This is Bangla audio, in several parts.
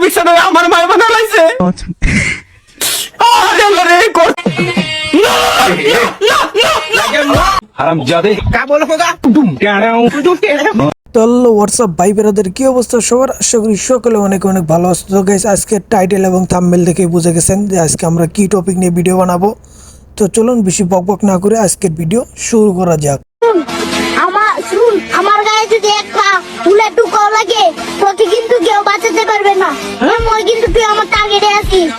বিছানায় আমার মায় বানাইছে। আরে আরে হারামজাদে কা বল হোগা ডুম টাড়াও হ্যালো হোয়াটসঅ্যাপ ভাই ব্রাদার, কি অবস্থা সবার? আশা করি সকলে অনেক অনেক ভালো আছো। তো গাইস, আজকে টাইটেল এবং থাম্বনেল দেখে বুঝে গেছেন যে আজকে আমরা কি টপিক নিয়ে ভিডিও বানাবো। তো চলুন বেশি বকবক না করে আজকের ভিডিও শুরু করা যাক। আমার গায়ে যদি একটা ফুলের টুকাও লাগে তোকে কিন্তু কেউ বাঁচাতে পারবে না। আমি কিন্তু তুই আমার টার্গেটে আছিস।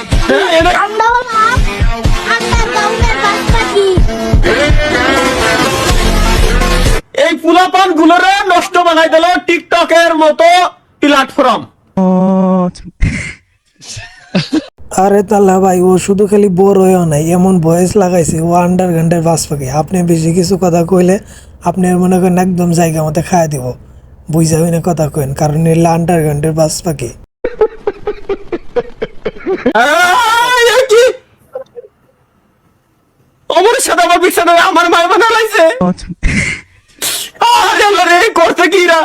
আমরা হলাম আন্ডারগ্রাউন্ডের বাসপাখি। এই ফুলাপান গুলোরে নষ্ট বানাই দিল টিকটকের মতো প্ল্যাটফর্ম। আরে তাল্লা ভাই, ও শুধু খালি বোর হয়েও নাই, এমন ভয়েস লাগাইছে ও আন্ডারগ্রাউন্ডের বাস পাখি। আপনি বেশি কিছু কথা কইলে আপনি মনে করেন একদম জায়গা মতো খাওয়া দিব, বুঝাবি না কথা কইন, কারণ এগুলো আন্ডারগ্রাউন্ডের বাস পাখি। অমরের সাথে আমার বিছানায় আমার মায় বানাইছে। আরে আরে করতে কি রা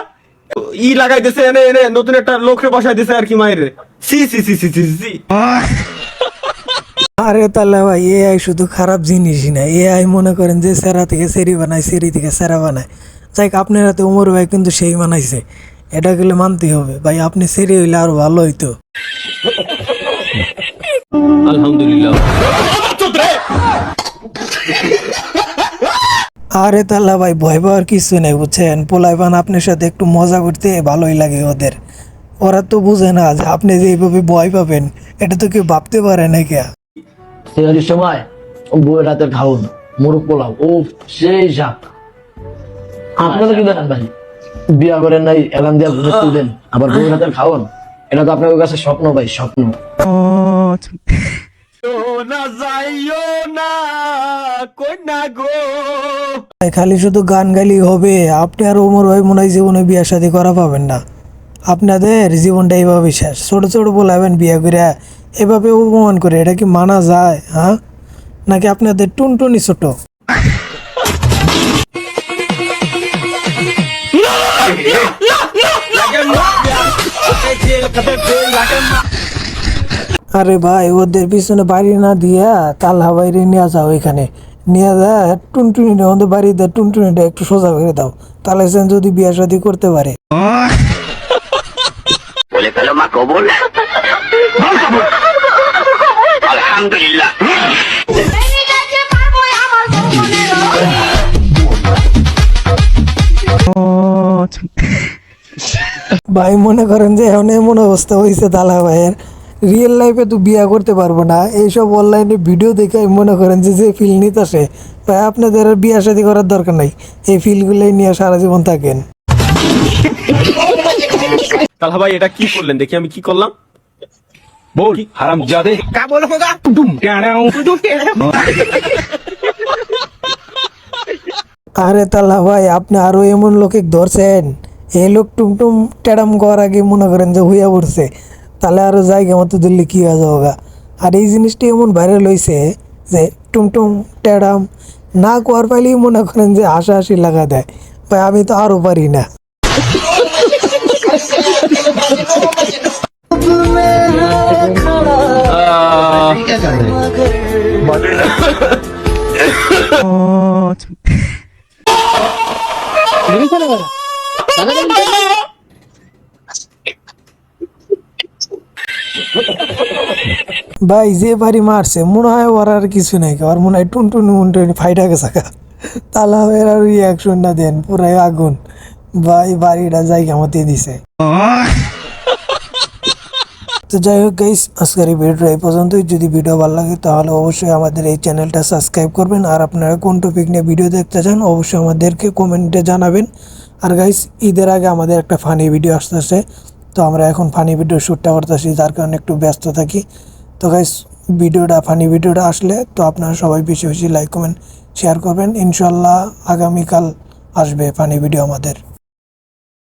ই লাগাই দিছে, এনে এনে নতুন একটা লোকরে বসাই দিছে আর কি মায়ের। সি সি সি সি সি। আরে তাল্লা ভাই, এআই শুধু খারাপ জিনিসই না, এআই মনে করেন যে সেরা থেকে সেরি বানায়, সেরি থেকে সেরা বানায়। যাই আপনার হাতে ওমর ভাই কিন্তু সেই বানাইছে, এটা গেলে মানতেই হবে ভাই। আপনি সেরি হইলে আরো ভালো হইতো। আলহামদুলিল্লাহ। আরে তাল্লা ভাই, ভয় পাওয়ার কিছু নেই বুঝছেন। পোলাইবান আপনার সাথে একটু মজা করতে ভালোই লাগে ওদের। ওরা তো বুঝে না যে আপনি যে এইভাবে ভয় পাবেন, এটা তো কেউ ভাবতে পারে না কে। সেহরির সময় বউয়ের রাতের খাওন মোরগ পোলাও, ও সেই শাক। আপনারা কি দেখেন ভাই, বিয়া করেন নাই, এলান দিয়া ঘুরে তুলবেন, আবার বউয়ের রাতের খাওন, এটা তো আপনার কাছে স্বপ্ন ভাই, স্বপ্ন। না যাইও না কন্যা গো। খালি শুধু গান গাইলেই হবে? আপনি আর ওমর ভাই মনে হয় জীবনে বিয়া শাদী করা পাবেন না। আপনাদের জীবনটা এইভাবে শেষ। ছোট ছোট বলাবেন বিয়া করে, এভাবে অপমান করে, এটা কি মানা যায়? হ্যাঁ, নাকি আপনাদের টুনটুনি ছোট? আরে ভাই, ওদের পিছনে বাড়ি না দিয়া তাল্লা বাইরে নিয়ে যাও, ওইখানে নিয়ে যা টুনটুনিটা ওদের বাড়িতে টুনটুনিটা একটু সোজা করে দাও, তাহলে সে যদি বিয়া শাদী করতে পারে। বলে ফেলো মা কবুল। আলহামদুলিল্লাহ। ভাই মনে করেন যে এখন এমন অবস্থা হয়েছে তালা ভাইয়ের, রিয়েল লাইফে তো বিয়া করতে পারবো না, এইসব অনলাইনে ভিডিও দেখে মনে করেন যে ফিল নিতে আসে ভাই। আপনাদের আর বিয়া শাদী করার দরকার নাই, এই ফিলগুলোই নিয়ে সারা জীবন থাকেন। তাহলে ভাই এটা কি করলেন, দেখি আমি কি করলাম। বল হারামজাদে কা বল হোগা ডুম টাড়াও। আরে তাল্লা ভাই, আপনি আরো এমন লোকে ধরছেন, এই লোক টুমটুম টেডাম করার আগে মনে করেন যে হইয়া পড়ছে, তাহলে আরো জায়গা মতো দিল্লি কি হয়ে যাওয়া। আর এই জিনিসটা এমন ভাইরাল হয়েছে যে টুমটুম টেডাম না কোয়ার পাইলেই মনে করেন যে হাসাহাসি লাগা দেয় ভাই। আমি তো আরো পারি না। ভাই যে বাড়ি মারছে মনে হয় ওর আর কিছু নাই, ওর মনে হয় টুনটুনি মুনটুনি ফাইটা গেছে। তালা আর রিয়াকশন না দেন, পুরাই আগুন ভাই, বাড়িটা জায়গা মতো দিছে। তো যাই হোক গাইস, আজকের এই ভিডিওটা এই পর্যন্তই। যদি ভিডিও ভালো লাগে তাহলে অবশ্যই আমাদের এই চ্যানেলটা সাবস্ক্রাইব করবেন। আর আপনারা কোন টপিক নিয়ে ভিডিও দেখতে চান অবশ্যই আমাদেরকে কমেন্টে জানাবেন। আর গাইস, ঈদের আগে আমাদের একটা ফানি ভিডিও আসতেছে, তো আমরা এখন ফানি ভিডিও শ্যুটটা করতেছি, যার কারণে একটু ব্যস্ত থাকি। তো গাইস, ফানি ভিডিওটা আসলে তো আপনারা সবাই বেশি বেশি লাইক কমেন্ট শেয়ার করবেন। ইনশাল্লাহ আগামীকাল আসবে ফানি ভিডিও আমাদের।